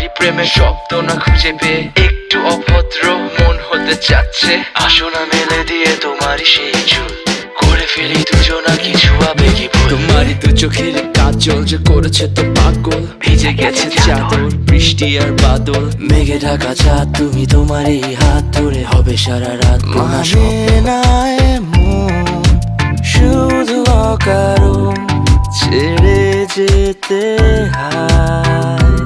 তোমারই প্রেমে শব্দ না খুঁজে পেয়ে একটু অভদ্র মন হতে চাচ্ছে। আসো না মেলে দিয়ে তোমারই সেই চুল, করে ফেলি দুজনা কিছু আবেগী ভুল। তোমারই দু চোখের কাজল যে করেছে তো পাগল, ভিজে গেছে চাদর বৃষ্টি আর বাদল। মেঘে ঢাকা চাঁদ তুমি তোমারই হাত ধরে হবে সারা রাত। মানে না এমন শুধু অকারণ ছেড়ে যেতে হয়।